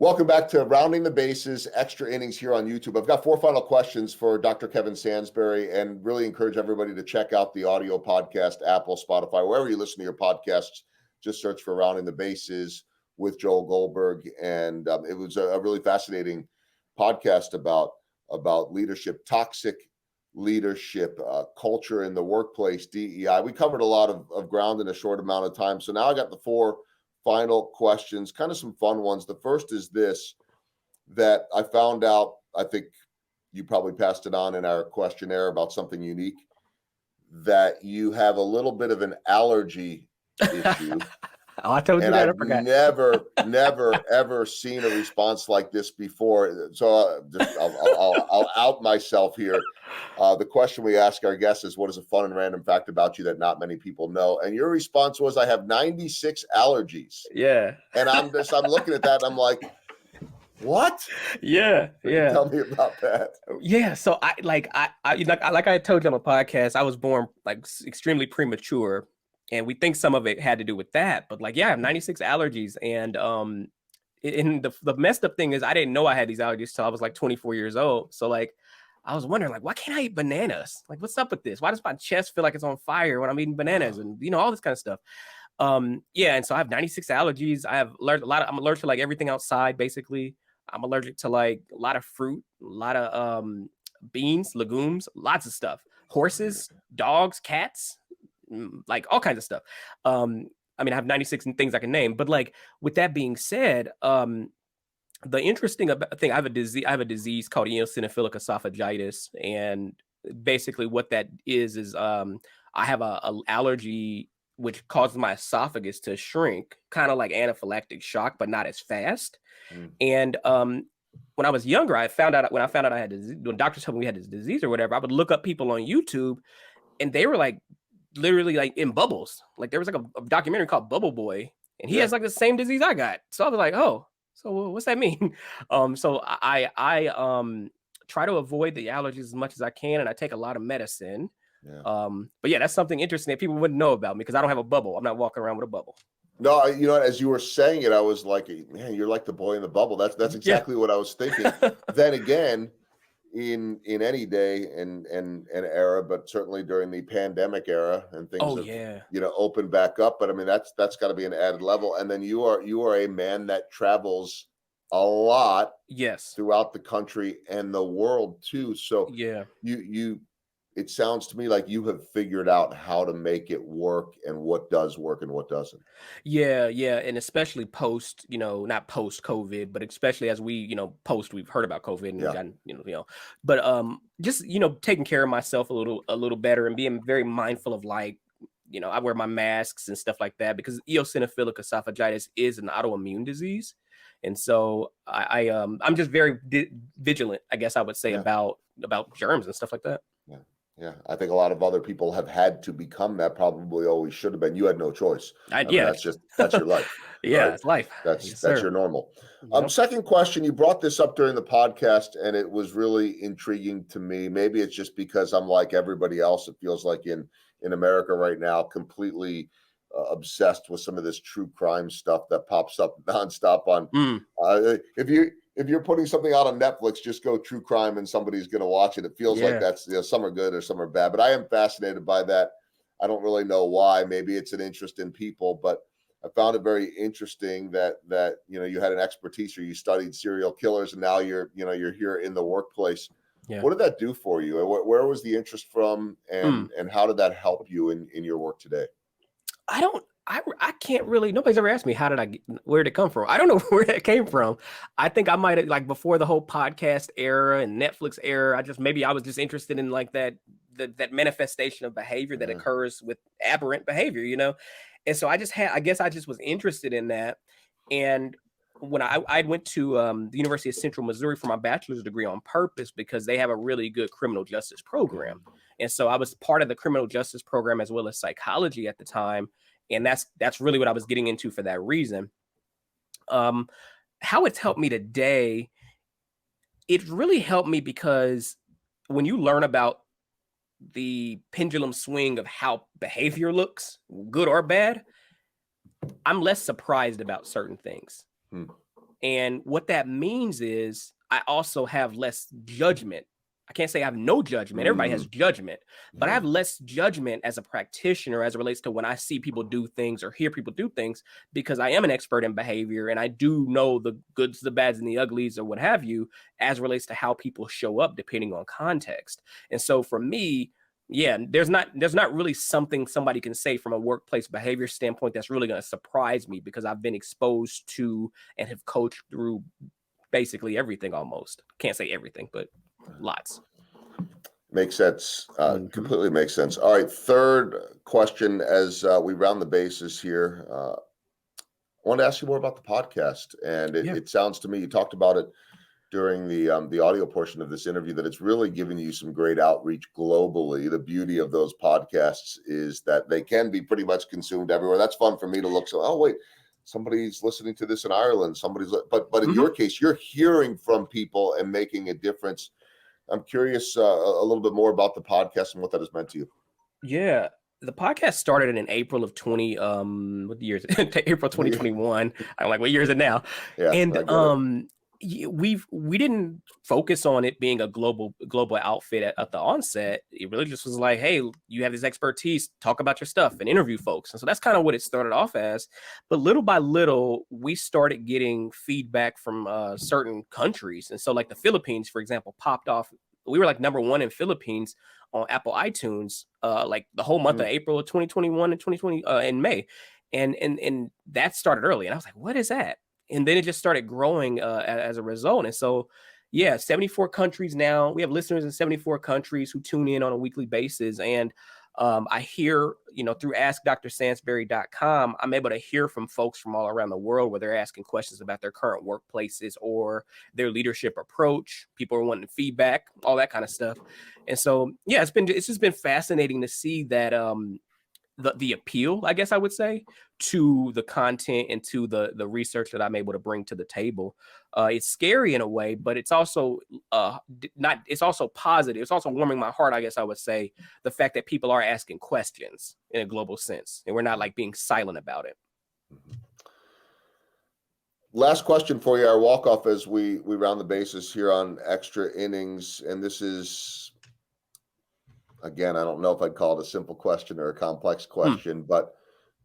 Welcome back to Rounding the Bases, Extra Innings here on YouTube. I've got 4 final questions for Dr. Kevin Sansberry, and really encourage everybody to check out the audio podcast, Apple, Spotify, wherever you listen to your podcasts. Just search for Rounding the Bases with Joel Goldberg. And it was a really fascinating podcast about leadership, toxic leadership, culture in the workplace, DEI. We covered a lot of ground in a short amount of time. So now I got the 4 final questions, kind of some fun ones. The first is this, that I found out, I think you probably passed it on in our questionnaire about something unique, that you have a little bit of an allergy issue. Oh, I told you that. I've never, ever seen a response like this before. So I'll out myself here. The question we ask our guests is, what is a fun and random fact about you that not many people know? And your response was, I have 96 allergies. Yeah. And I'm looking at that and I'm like, what? Yeah. Tell me about that. Yeah. So like I told you on the podcast, I was born like extremely premature. And we think some of it had to do with that, but like, yeah, I have 96 allergies. And the messed up thing is I didn't know I had these allergies till I was like 24 years old. So like, I was wondering, like, why can't I eat bananas? Like, what's up with this? Why does my chest feel like it's on fire when I'm eating bananas and, all this kind of stuff? Yeah. And so I have 96 allergies. I have learned I'm allergic to like everything outside, basically. I'm allergic to like a lot of fruit, a lot of beans, legumes, lots of stuff. Horses, dogs, cats, like all kinds of stuff. I mean, I have 96 things I can name, but like with that being said, the interesting thing, I have a disease called eosinophilic esophagitis, and basically what that is I have a allergy which causes my esophagus to shrink, kind of like anaphylactic shock, but not as fast. And when I was younger, when I found out I had disease, when doctors told me we had this disease or whatever, I would look up people on YouTube, and they were like literally like in bubbles. Like there was like a documentary called Bubble Boy, and he has like the same disease I got. So I was like, oh, so what's that mean? So I try to avoid the allergies as much as I can, and I take a lot of medicine. But yeah, that's something interesting that people wouldn't know about me because I don't have a bubble. I'm not walking around with a bubble. No, as you were saying it, I was like, man, you're like the boy in the bubble. That's exactly what I was thinking. Then again, in any day and era, but certainly during the pandemic era and things have opened back up. But I mean, that's got to be an added level. And then you are a man that travels a lot, throughout the country and the world too. So you it sounds to me like you have figured out how to make it work and what does work and what doesn't. Yeah. And especially post, not post COVID, but especially as we, post, we've heard about COVID and gotten, but just, taking care of myself a little better and being very mindful of like, I wear my masks and stuff like that because eosinophilic esophagitis is an autoimmune disease. And so I'm just very vigilant, I guess I would say, about germs and stuff like that. Yeah, I think a lot of other people have had to become that. Probably always should have been. You had no choice. That's your life. Yeah, right? It's life. That's your normal. Second question, you brought this up during the podcast, and it was really intriguing to me. Maybe it's just because I'm like everybody else. It feels like in America right now, completely obsessed with some of this true crime stuff that pops up nonstop on. If you're putting something out on Netflix, just go true crime and somebody's going to watch it. It feels like that's, some are good or some are bad, but I am fascinated by that. I don't really know why. Maybe it's an interest in people, but I found it very interesting that you had an expertise or you studied serial killers, and now you're here in the workplace. What did that do for you? And where was the interest from, and how did that help you in your work today? I can't really, nobody's ever asked me, where did it come from? I don't know where it came from. I think I might have, like, before the whole podcast era and Netflix era, I was just interested in like that manifestation of behavior that occurs with aberrant behavior, And so I guess I just was interested in that. And when I went to the University of Central Missouri for my bachelor's degree on purpose because they have a really good criminal justice program. And so I was part of the criminal justice program as well as psychology at the time. And that's really what I was getting into for that reason. How it's helped me today, it really helped me because when you learn about the pendulum swing of how behavior looks, good or bad, I'm less surprised about certain things. And what that means is I also have less judgment. I can't say I have no judgment. Everybody has judgment, but I have less judgment as a practitioner as it relates to when I see people do things or hear people do things, because I am an expert in behavior and I do know the goods, the bads, and the uglies, or what have you, as it relates to how people show up depending on context. And so for me, yeah, there's not really something somebody can say from a workplace behavior standpoint that's really going to surprise me, because I've been exposed to and have coached through basically everything. Almost, can't say everything, but lots. Makes sense. Completely makes sense. All right. Third question, as we round the bases here, I want to ask you more about the podcast. And it sounds to me, you talked about it during the audio portion of this interview, that it's really giving you some great outreach globally. The beauty of those podcasts is that they can be pretty much consumed everywhere. That's fun for me to look. So, oh wait, somebody's listening to this in Ireland. But in your case, you're hearing from people and making a difference. I'm curious a little bit more about the podcast and what that has meant to you. Yeah. The podcast started in April of what year is it? April 2021. I'm like, what year is it now? Yeah, and we didn't focus on it being a global outfit at the onset. It really just was like, hey, you have this expertise, talk about your stuff and interview folks. And so that's kind of what it started off as. But little by little, we started getting feedback from certain countries. And so like the Philippines, for example, popped off. We were like #1 in Philippines on Apple iTunes, like the whole month of April of 2021 and 2020 in May. And that started early. And I was like, what is that? And then it just started growing as a result. And so, yeah, 74 countries now. We have listeners in 74 countries who tune in on a weekly basis. And I hear, through askdrsansberry.com, I'm able to hear from folks from all around the world where they're asking questions about their current workplaces or their leadership approach. People are wanting feedback, all that kind of stuff. And so, yeah, it's just been fascinating to see that the appeal, I guess I would say, to the content and to the research that I'm able to bring to the table. It's scary in a way, but it's also it's also positive. It's also warming my heart, I guess I would say, the fact that people are asking questions in a global sense, and we're not like being silent about it. Last question for you, our walk-off as we round the bases here on Extra Innings. And this is, again, I don't know if I'd call it a simple question or a complex question, but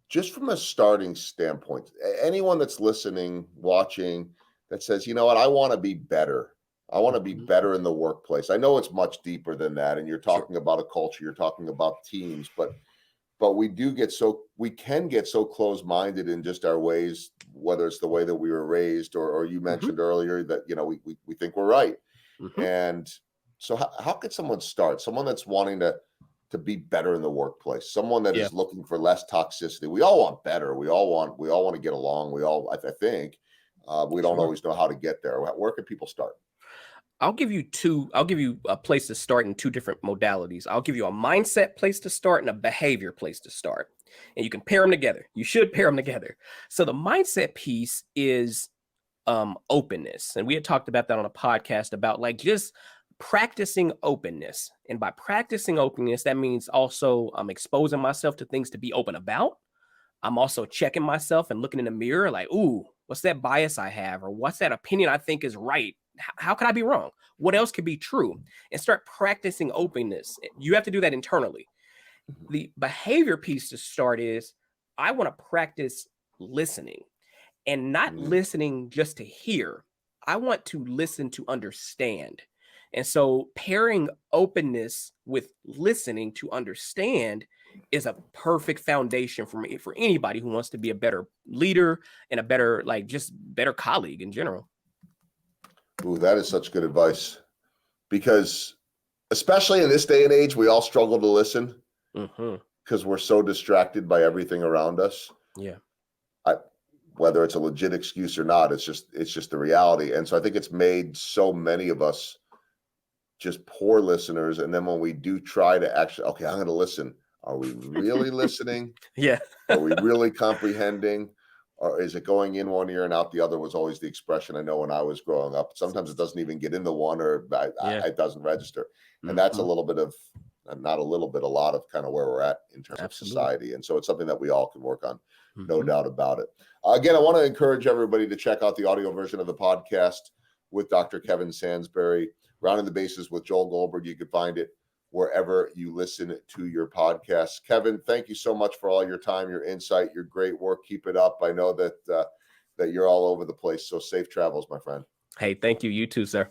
just from a starting standpoint, anyone that's listening, watching, that says, you know what, I want to be better. I want to be better in the workplace. I know it's much deeper than that. And you're talking about a culture, you're talking about teams, but we can get so close-minded in just our ways, whether it's the way that we were raised or you mentioned earlier that, we think we're right. And so how could someone start? Someone that's wanting to be better in the workplace, someone that is looking for less toxicity. We all want better. We all want to get along. I think we don't always know how to get there. Where can people start? I'll give you a place to start in two different modalities. I'll give you a mindset place to start and a behavior place to start. And you can pair them together. You should pair them together. So the mindset piece is openness. And we had talked about that on a podcast about like just practicing openness. And by practicing openness, that means also I'm exposing myself to things to be open about. I'm also checking myself and looking in the mirror like, ooh, what's that bias I have? Or what's that opinion I think is right? How could I be wrong? What else could be true? And start practicing openness. You have to do that internally. The behavior piece to start is I want to practice listening, and not listening just to hear. I want to listen to understand. And so pairing openness with listening to understand is a perfect foundation for me, for anybody who wants to be a better leader and a better, like just better colleague in general. Ooh, that is such good advice, because especially in this day and age, we all struggle to listen because we're so distracted by everything around us. Yeah. Whether it's a legit excuse or not, it's just the reality. And so I think it's made so many of us just poor listeners. And then when we do try to actually, okay, I'm going to listen. Are we really listening? Yeah. Are we really comprehending? Or is it going in one ear and out the other? Was always the expression I know when I was growing up. Sometimes it doesn't even get into one, or it doesn't register. And that's a little bit of, not a little bit, a lot of kind of where we're at in terms of society. And so it's something that we all can work on. No doubt about it. Again, I want to encourage everybody to check out the audio version of the podcast with Dr. Kevin Sansberry, Rounding the Bases with Joel Goldberg. You can find it wherever you listen to your podcasts. Kevin, thank you so much for all your time, your insight, your great work. Keep it up. I know that that you're all over the place. So safe travels, my friend. Hey, thank you. You too, sir.